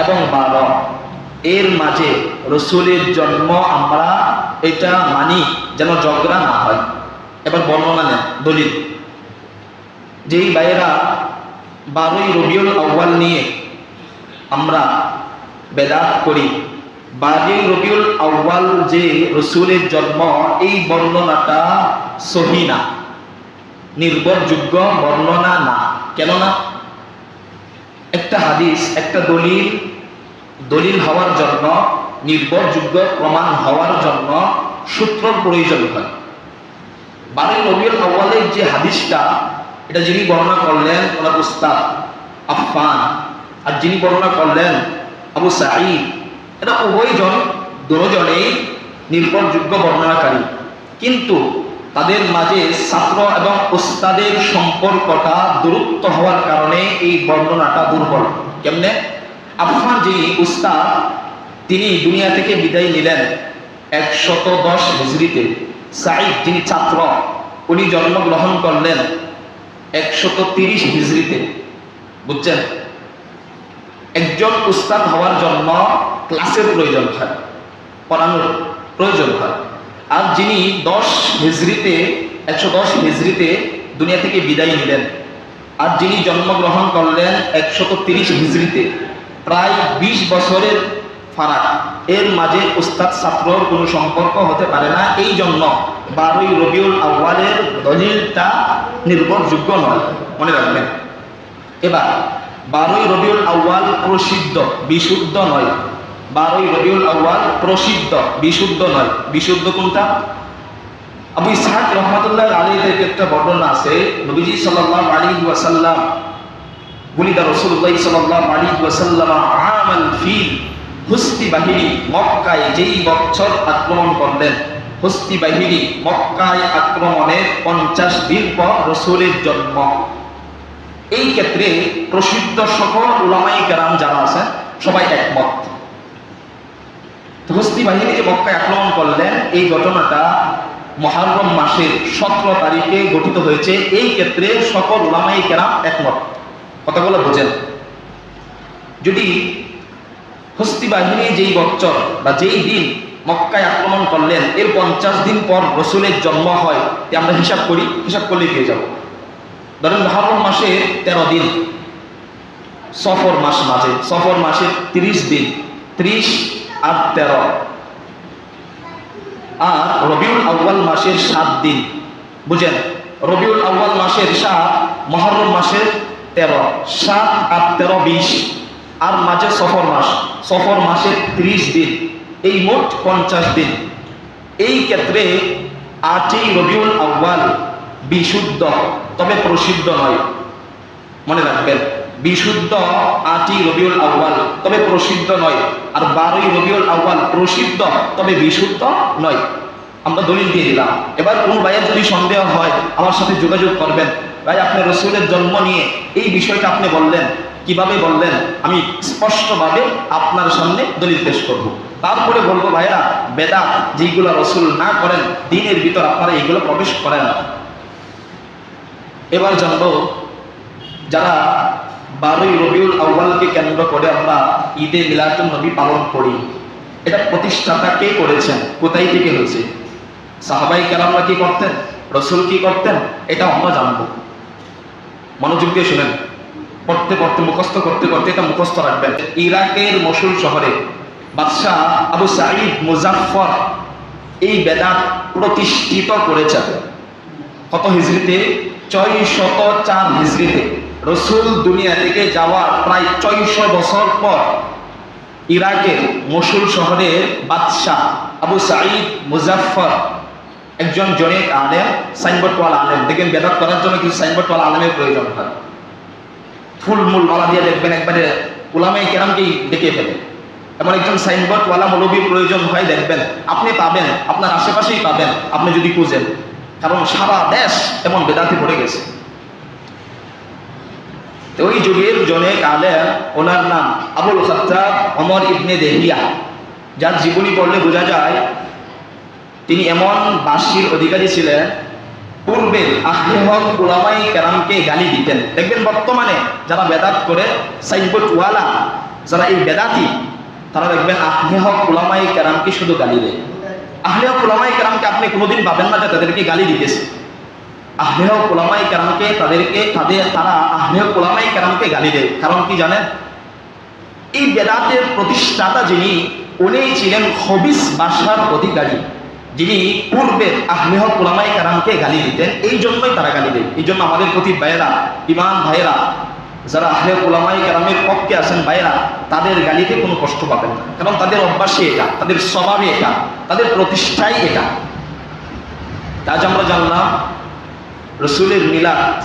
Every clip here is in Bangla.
এবং 12 এর মাঝে রসুলের জন্ম আমরা এটা মানি যেন ঝগড়া না হয়। এবার বর্ণনা নেন দলিল। যেই ভাইয়েরা 12ই রবিউল আউয়াল নিয়ে আমরা বেদাত করি, 12ই রবিউল আউয়াল যে রসুলের জন্ম, এই বর্ণনাটা সহি না, নির্ভরযোগ্য বর্ণনা না। কেননা একটা হাদিস, একটা দলিল হওয়ার জন্য, নির্ভরযোগ্য প্রমাণ হওয়ার জন্য সূত্রর প্রয়োজন হয়। 12ই রবিউল আউয়ালের যে হাদিসটা, এটা যিনি বর্ণনা করলেন ওনার উস্তাদ আফফান, আর যিনি বর্ণনা করলেন আবু সাঈদ, এটা দুজনেই নির্ভরযোগ্য বর্ণনাকারী, কিন্তু তাদের মাঝে ছাত্র এবং উস্তাদের সম্পর্কটা দূরত্ব হওয়ার কারণে এই বর্ণনাটা দুর্বল। কেমনে? আফফান যিনি উস্তাদ, তিনি দুনিয়া থেকে বিদায় নিলেন 110 হিজরিতে। সাঈদ যিনি ছাত্র, উনি জন্মগ্রহণ করলেন 130 হিজরিতে। বুঝছেন? একজন উস্তাদ হওয়ার জন্য ক্লাসের প্রয়োজন হয়, পড়ানোর প্রয়োজন হয়। আর যিনি 110 হিজরিতে দুনিয়া থেকে বিদায় নিলেন, আর যিনি জন্মগ্রহণ করলেন 130 হিজরিতে, প্রায় 20 বছরের ফারাক। এর মাঝে উস্তাদ ছাত্রর কোনো সম্পর্ক হতে পারে না। এই জন্য 12ই রবিউল আউয়ালের দলিলটা নির্ভরযোগ্য নয়, মনে রাখবেন। এবার 12ই রবিউল আউয়াল প্রসিদ্ধ, বিশুদ্ধ নয়। 12ই রবিউল আউয়াল প্রসিদ্ধ, বিশুদ্ধ নয়। বিশুদ্ধ কোনটা? আবু ইসহাক রহমাতুল্লাহ আলাইহির একটা বর্ণনা আছে, নবীজি সাল্লাল্লাহু আলাইহি ওয়াসাল্লাম বুলিদা রাসূলুল্লাহ সাল্লাল্লাহু আলাইহি ওয়াসাল্লাম আমাল ফিল, হস্তি বাহিনী মক্কায় যেই বছর আক্রমণ করলেন, হস্তি বাহিনী মক্কায় আক্রমণের 50 দিন পর রসুলের জন্ম। এই ক্ষেত্রে প্রসিদ্ধ সকল উলামায়ে কেরাম যারা আছেন সবাই একমত। হস্তি বাহিনী যে মক্কায় আক্রমণ করলেন, এই ঘটনাটা মুহররম মাসের 17 তারিখে গঠিত হয়েছে। এই ক্ষেত্রে সকল উলামায়ে কেরাম একমত। কথাগুলো বুঝেন। যদি হস্তি বাহিনী যেই বছর বা যেই দিন মক্কায় আক্রমণ করলেন, এর 50 দিন পর রসুলের জন্ম হয়, আমরা হিসাব করলে পেয়ে যাব। ধরেন মুহররম মাসে 13 দিন, সফর মাসে 30 দিন, 30 আর 13, আর রবিউল আউয়াল মাসের 7 দিন। বুঝেন? রবিউল আউয়াল মাসের 7, মুহররম মাসের 13, 7 আর 13 20, আর মাঝে সফর মাসের 30 দিন, এই মোট 50 দিন। এই ক্ষেত্রে 8ই রবিউল আউয়াল বিশুদ্ধ, তবে প্রসিদ্ধ নয়। মনে রাখবেন, বিশুদ্ধ 8ই রবিউল আউয়াল, তবে প্রসিদ্ধ নয়। আর 12ই রবিউল আউয়াল প্রসিদ্ধ, তবে বিশুদ্ধ নয়। আমরা দলিল দিয়ে দিলাম। এবার কোন ভাইয়ের যদি সন্দেহ হয়, আমার সাথে যোগাযোগ করবেন। ভাই, আপনি রসুলের জন্ম নিয়ে এই বিষয়টা আপনি বললেন, কিভাবে বললেন? আমি স্পষ্টভাবে আপনার সামনে দলিল পেশ করব। তারপরে বলবো, ভাইরা, বেদাত যেগুলো রসুল না করেন, দ্বীনের ভিতর আপনারা এইগুলো প্রবেশ করেন না। এবার জানবো, যারা 12ই রবিউল আউয়ালকে কেন্দ্র করে আমরা ঈদে মিলাদুন নবী পালন করি, এটা প্রতিষ্ঠাতা কে করেছেন, কোথায় থেকে হয়েছে, সাহাবায়ে কেরামরা কি করতেন, রসুল কি করতেন, এটা আমরা জানবো। মনোযোগ দিয়ে শুনেন। পড়তে মুখস্থ করতে এটা মুখস্থ রাখবেন। ইরাকের মসুল শহরে বাদশাহ আবু সাঈদ মুজাফফর এই বেদাত প্রতিষ্ঠিত করেছেন। কত হিজরিতে? 604 হিজরিতে। রসুল দুনিয়া থেকে যাওয়ার প্রায় 600 বছর পর ইরাকের মসুল শহরের বাদশাহ আবু সাঈদ মুজাফফর একজন জনেক আলেম, সাইনবোর্ডওয়ালা আলেম। দেখেন, বেদাত করার জন্য কিছু সাইনবোর্ডওয়ালা আলেমের প্রয়োজন হয়। ফুলমূল মালা দিয়ে দেখবেন একবারে উলামায়ে কেরামকেই ডেকে ফেলে। এমন একজন সাইনবোর্ডওয়ালা মৌলবীর প্রয়োজন হয়, দেখবেন আপনি পাবেন, আপনার আশেপাশেই পাবেন আপনি যদি খুঁজেন, কারণ সারা দেশ এমন বেদাতে পড়ে গেছে। ওই যুগের জনেক আলেম, ওনার নাম আবুল খাত্তাব ওমর ইবনে দেহিয়া, যার জীবনী পড়লে বোঝা যায় তিনি এমন বাঁশির অধিকারী ছিলেন, পূর্বে আহলে হক উলামায়ে কেরামকে গালি দিতেন। দেখবেন বর্তমানে যারা বেদাত করে সাইনবোর্ডওয়ালা, যারা এই বেদাতি, তারা দেখবেন আহলে হক উলামায়ে কেরামকে শুধু গালি দেয়। আহলে হক উলামায়ে কেরামকে আপনি কোনোদিন পাবেন না যে তাদেরকে গালি দিতেছে। আহলে হক উলামায়ে কেরামকে তারা আহলে হক উলামায়ে কেরামকে গালি দেয়। কারণ কি জানেন? এই বেদাতের প্রতিষ্ঠাতা যিনি, উনি ছিলেন খবিস ভাষার অধিকারী, যিনি পূর্বের আহলে হক উলামায়ে কেরামকে গালি দিতেন। এই জন্যই তারা গালি দেয়। এই জন্য আমাদের প্রতি ভাইয়েরা, ইমাম ভাইয়েরা, যারা আহলে হক উলামায়ে কেরামের পক্ষে আছেন ভাইয়েরা, তাদের গালিতে কোনো কষ্ট পাবেন না। কারণ তাদের অভ্যাসই এটা, তাদের স্বভাবই এটা, তাদের প্রতিষ্ঠাই এটা। আজ আমরা জানলাম রসুলের মিলাদ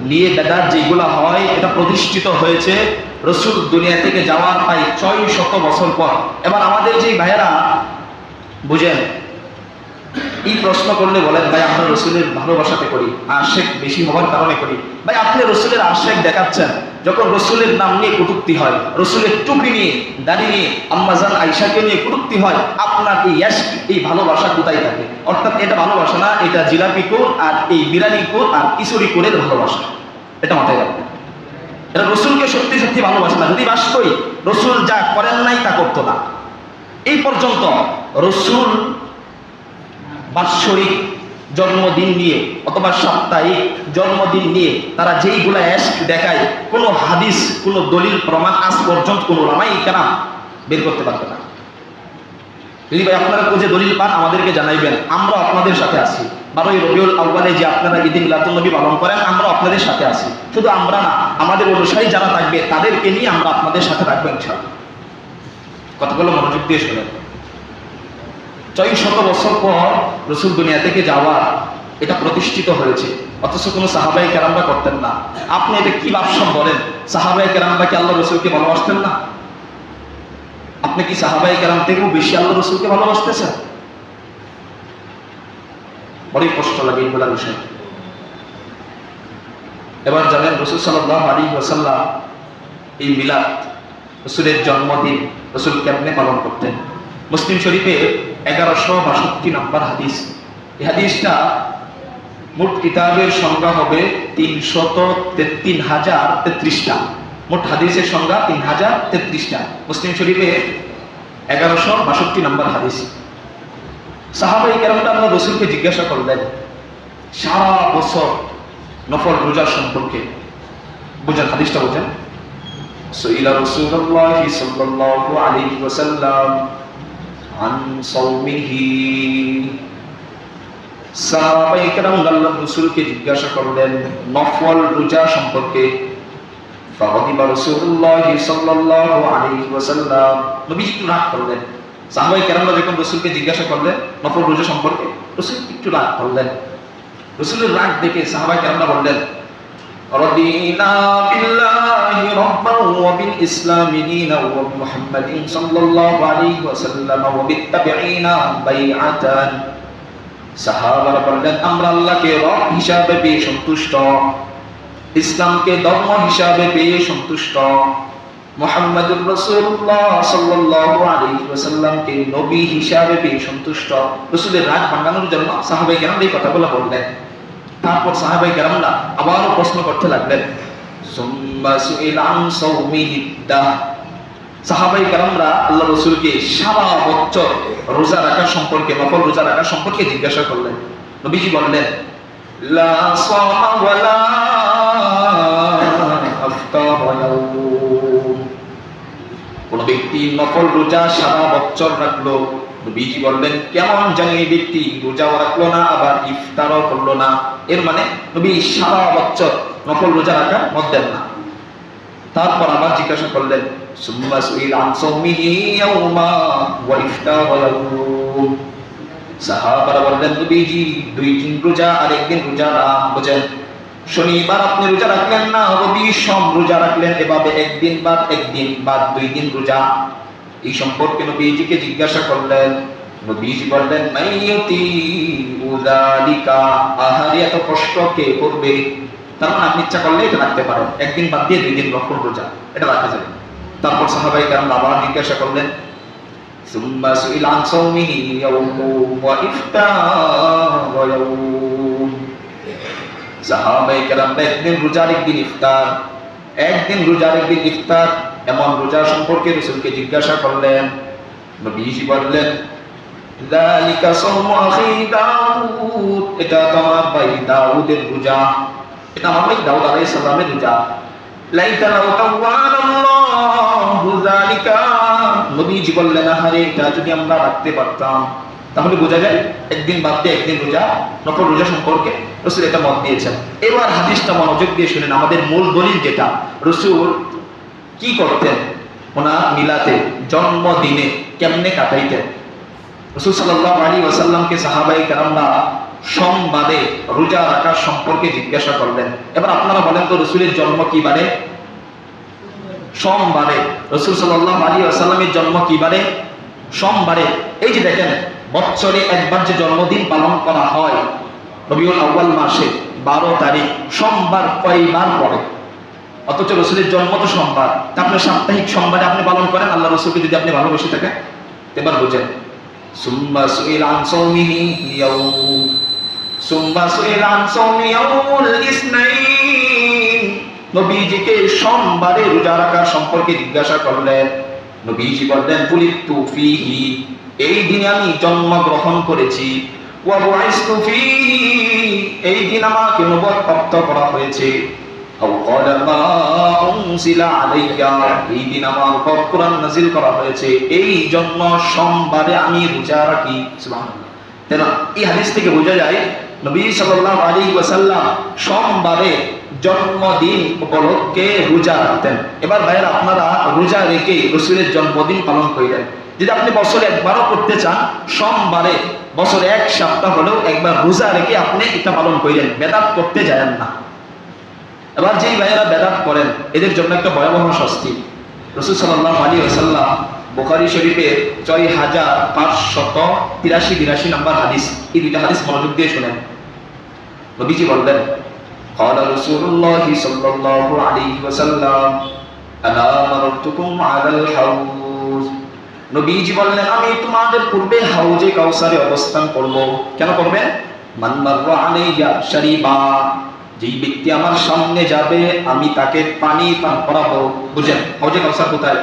নিয়ে বেদাত যেগুলো হয়, এটা প্রতিষ্ঠিত হয়েছে রসুল দুনিয়া থেকে যাওয়ার প্রায় 600 বছর পর। এবার আমাদের যে ভাইয়েরা বুঝেন, এই প্রশ্ন করলে বলেন, ভাই আমরা রসুলের ভালোবাসাতে করি, আশেক বেশি হওয়ার কারণে করি। ভাই আপনি রসুলের আশেক দেখাচ্ছেন, যখন রসুলের নাম নিয়ে কটূক্তি হয়, রসুলের টুপি নিয়ে, দাড়ি নিয়ে, আম্মাজান আয়েশাকে নিয়ে কটূক্তি হয়, আপনার এই ভালোবাসা কোথায় থাকে? অর্থাৎ এটা ভালোবাসা না, এটা জিলাপি কোর আর এই বিরিয়ানি কোর আর কিশোরী কোরের ভালোবাসা। এটা মাথায় রাখবেন। এটা রসুলকে সত্যি সত্যি ভালোবাসে না। যদি বাস্তই রসুল যা করেন নাই তা করতো না। এই পর্যন্ত রসুল বাৎসরিক জন্মদিন নিয়ে অথবা সাপ্তাহিক জন্মদিন নিয়ে তারা যেইগুলা এশক দেখায়, কোনো হাদিস, কোনো দলিল প্রমাণ আজ পর্যন্ত কোনো উলামায়ে কেরাম বের করতে পারবে না। যদি ভাই আপনারা খুঁজে দলিল পান আমাদেরকে জানাইবেন, আমরা আপনাদের সাথে আছি। 12ই রবিউল আউয়ালে যে আপনারা ঈদে মিলাদুন নবী পালন করেন, আমরা আপনাদের সাথে আছি। শুধু আমরা না, আমাদের অনুসারী যারা থাকবে তাদেরকে নিয়ে আমরা আপনাদের সাথে থাকবো ইনশাআল্লাহ। কথাগুলো মনোযোগ দিয়ে শোনেন। 600 বছর পর রসুল দুনিয়া থেকে যাওয়ার এটা প্রতিষ্ঠিত হয়েছে, অথচ কোনো সাহাবায়ে কেরামরা করতেন না। আপনি এটা কি ভাবছেন বলেন? সাহাবায়ে কেরামরা কি আল্লাহ রসুলকে ভালোবাসতেন না? আপনি কি সাহাবায়ে কেরাম থেকেও বেশি আল্লাহ রসুলকে ভালোবাসতেছেন? বড়ই কষ্ট লাগে এইগুলা বিষয়। এবার জানেন রসুল সাল্লাল্লাহু আলাইহি ওয়াসাল্লাম এই মিলাদ, রসুলের জন্মদিন রসুল কেমনে পালন করতেন? মুসলিম শরীফে 1162 নম্বর হাদিস। এই হাদিসটা মোট কিতাবের সংখ্যা হবে 333,033টা। মোট হাদিসের সংখ্যা 3033টা। মুসলিম শরীফে 1162 নম্বর হাদিস। সাহাবায়ে কেরামরা আল্লাহ রসুলকে জিজ্ঞাসা করলেন সারা বছর নফল রোজার সম্পর্কে। বুঝেন হাদিসটা, বুঝেন। সুইলা রাসূলুল্লাহ সাল্লাল্লাহু আলাইহি ওয়াসাল্লাম আন সাওমিহি। সাহাবায়ে কেরাম আল্লাহর রাসূলকে জিজ্ঞাসা করলেন নফল রোজা সম্পর্কে। ফাগাদিবা রাসূলুল্লাহ সাল্লাল্লাহু আলাইহি ওয়াসাল্লাম, নবী একটু রাগ করলেন। সাহাবায়ে কেরামরা যখন রাসূলকে জিজ্ঞাসা করলেন নফল রোজা সম্পর্কে, রাসূল একটু রাগ করলেন। রাসূলের রাগ দেখে সাহাবায়ে কেরামরা বললেন রাদিনা বিল্লাহি রাব্বান ওয়া বিল ইসলামি দীনান ওয়া মুহাম্মাদিন সাল্লাল্লাহু আলাইহি ওয়াসাল্লাম ওয়া বিত্তাবিঈনা বাইআতান। সাহাবারা বললেন আমরা আল্লাহকে রব হিসাবে পেয়ে সন্তুষ্ট, ইসলামকে ধর্ম হিসাবে পেয়ে সন্তুষ্ট, মুহাম্মাদুর রাসূলুল্লাহ সাল্লাল্লাহু আলাইহি ওয়াসাল্লামকে নবী হিসাবে পেয়ে সন্তুষ্ট। রাসূলের রাগ ভাঙানোর জন্য সাহাবায়ে কেরামরা এই কথাগুলো বললেন। তারপর সাহাবায়ে কেরামরা আবারও প্রশ্ন করতে লাগলেন সুম্মা সুইলা আন সাওমিহিদ্দাহ। সাহাবায়ে কেরামরা আল্লাহ রাসূলকে সারা বছর রোজা রাখা সম্পর্কে, নফল রোজা রাখা সম্পর্কে জিজ্ঞাসা করলেন। নবীজি বললেন লা সামা ওয়ালা আফতারা ইয়াউম। কোন ব্যক্তি নফল রোজা সারা বছর রাখলো, নবীজি বললেন কেমন জানি এই ব্যক্তি রোজাও রাখলো না আবার ইফতারও করলো না। এর মানে নবী সারা বছর নফল রোজা রাখার মত দেন না। তারপর আবার জিজ্ঞাসা করলেন সুম্মা সুইলা আন সাওমিহি ইয়াউমা ওয়া ইফতারা ইয়াউম। সাহাবারা বললেন নবীজি 2 দিন রোজা আর 1 দিন রোজা না। বুঝেন, শনিবার আপনি রোজা রাখলেন না, রবি সোম রোজা রাখলেন, এভাবে 1 দিন বাদ 1 দিন বাদ 2 দিন রোজা। এই সম্পর্কে নবীজিকে জিজ্ঞাসা করলেন। নবীজি বললেন মাইয়ুতি উযালিকা, আহারে এত কষ্ট কে করবে? তার মানে আপনি ইচ্ছা করলে এটা রাখতে পারেন, 1 দিন বাদ দিয়ে 2 দিন নফল রোজা এটা রাখা যাবে। তারপর সাহাবায়ে কেরাম আবার জিজ্ঞাসা করলেন সুম্মা সুইলা আন সাওমিহি ইয়াউম ওয়া ইফতারা ইয়াউম। সাহাবায়ে কেরাম 1 দিন রোজা 1 দিন ইফতার, 1 দিন রোজা 1 দিন ইফতার এমন রোজা সম্পর্কে রাসূলকে জিজ্ঞাসা করলেন। নবীজি বললেন, যালিকা সাওমু আখি দাউদ, এটা তোমার ভাই দাউদের রোজা, এটা আমার ভাই দাউদ আলাইহিস সালামের রোজা। লাইতা লাউ তাওয়ানাল্লাহু যালিকা, নবীজি বললেন, আরে এটা যদি আমরা রাখতে পারতাম তাহলে বোঝা যায় একদিন বাদ দিয়ে একদিন রোজা, নফল রোজা সম্পর্কে রাসূল এটা মত দিয়েছেন। এবার হাদিসটা মনোযোগ দিয়ে শুনেন। আমাদের মূল দলিল যেটা, রাসূল কি করতেন, ওনার মিলাতে জন্মদিনে কেমনে কাটাইতেন। রাসূল সাল্লাল্লাহু আলাইহি ওয়াসাল্লামকে সাহাবায়ে কেরামরা সোমবারে রোজা রাখার সম্পর্কে জিজ্ঞাসা করলেন। এবার আপনারা বলেন তো, রাসূলের জন্ম কি বারে? সোমবারে। রাসূল সাল্লাল্লাহু আলাইহি ওয়াসাল্লামের জন্ম কি বারে? সোমবারে। এই যে দেখেন, বছরে একবার যে জন্মদিন পালন করা হয় রবিউল আউয়াল মাসে 12 তারিখ, সোমবার কয়বার পড়ে? অথচ রাসূলের জন্ম তো সোমবার। তা আপনি সাপ্তাহিক সোমবারে আপনি পালন করেন আল্লাহ রাসূলকে যদি আপনি ভালোবেসে থাকেন। এবার বুঝেন, সুম্মা সুইল আন সাওমিহি ইয়াউম, সুম্মা সুইল আন সাওমি ইয়াউমুল ইসনাইন, নবীজিকে সোমবারে রোজা রাখার সম্পর্কে জিজ্ঞাসা করলেন। নবীজি বললেন, বুলিতু ফীহি, এই দিনে আমি জন্মগ্রহণ করেছি। ওয়া বুইসতু ফীহি, এই দিন আমাকে নবুয়ত প্রাপ্ত করা হয়েছে। আও ক্বালা মা উনজিলা আলাইয়া, এই দিন আমার উপর কুরআন নাযিল করা হয়েছে। এই জন্য সোমবারে আমি রোজা রাখি। সুবহানাল্লাহ। তাহলে এই হাদিস থেকে বোঝা যায় নবী সাল্লাল্লাহু আলাইহি ওয়াসাল্লাম সোমবারে জন্মদিন উপলক্ষে রোজা রাখতেন। এবার ভাইয়েরা, আপনারা রোজা রেখে রাসূলের জন্মদিন পালন করেন। যদি আপনি বছরে একবারও করতে চান, সোমবারে বছরে এক সপ্তাহ হলেও একবার রোজা রেখে আপনি এটা পালন করেন, বেদাত করতে যাবেন না। এবার যেই ভাইয়েরা বেদাত করেন এদের জন্য একটা ভয়াবহ শাস্তি। রাসূল সাল্লাল্লাহু আলাইহি ওয়াসাল্লাম বুখারী শরীফের 6583-82 নম্বর হাদিস, এই দুইটা হাদিস মনোযোগ দিয়ে শুনেন। নবীজি বললেন, ক্বালা রাসূলুল্লাহি সাল্লাল্লাহু আলাইহি ওয়াসাল্লাম, আলা মারতুকুম আলাল হাউজ, নবীজি বললেন, আমি তোমাদের পূর্বে হাউজে কাউসারে অবস্থান করব। কেন করবেন? মান মাররা আলাইয়া শারিবা, যেই ব্যক্তি আমার সামনে যাবে আমি তাকে পানি পান করাবো। বুঝেন হাউজে কাউসার কোথায়?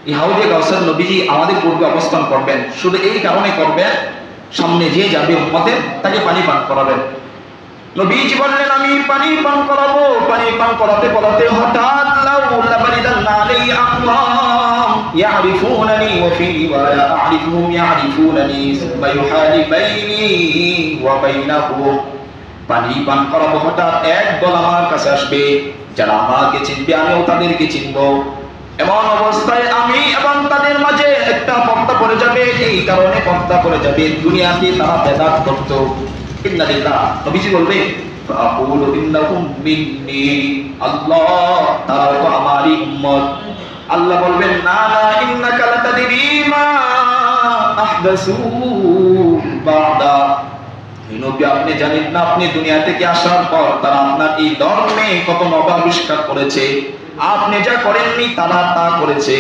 এই হাউজে কাউসার নবীজি আমাদের পূর্বে অবস্থান করবেন, শুধু এই কারণে করবেন, সামনে যে যাবে উম্মতের তাকে পানি পান করাবেন। নবীজি বললেন, আমি পানি পান করাবো। পানি পান করাতে করাতে হঠাৎ লাউলা বারিদান আলাইহি আকওয়াম ইয়ারিফুনানি ওয়া ফি রিওয়ায়া আরিফুহুম ইয়ারিফুনানি সুম্মা ইউহালি বাইনি ওয়া বাইনাহুম, পানি পান করাবো, হঠাৎ এক দল আমার কাছে আসবে, যারা আমাকে চিনবে আমিও তাদেরকে চিনবো। এমন অবস্থায় আমি এবং তাদের মাঝে একটা পর্দা পড়ে যাবে। এই কারণে পর্দা পড়ে যাবে, দুনিয়াতে তারা বেদাত করত। ইন্নালিল্লাহ, নবীজি বলবে, ফাআকুলু ইন্নাহুম মিন্নি, আল্লাহ তারা তো আমারই উম্মত। আল্লাহ বলবেন, না না, ইন্নাকা লাতাদরি মা আহদাসু বাদা, নবী আপনি জানেন না, আপনি দুনিয়া থেকে আসার পর তারা আপনার এই ধর্মে কত নবাবিষ্কার করেছে। আপনি যা করেননি তারা তা করেছে।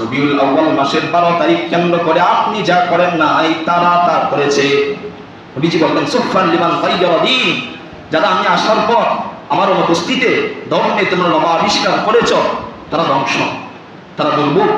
রবিউল আউয়াল মাসের 12 তারিখ কেন্দ্র করে আপনি যা করেন নাই তারা তা করেছে। নবীজি বললেন, সুফান লিমান গায়্যারা দীন, যারা আমি আসার পর আমার অনুপস্থিতিতে ধর্মে তোমরা নবাবিষ্কার করেছ, তারা ধ্বংস, তারা দুর্ভোগ,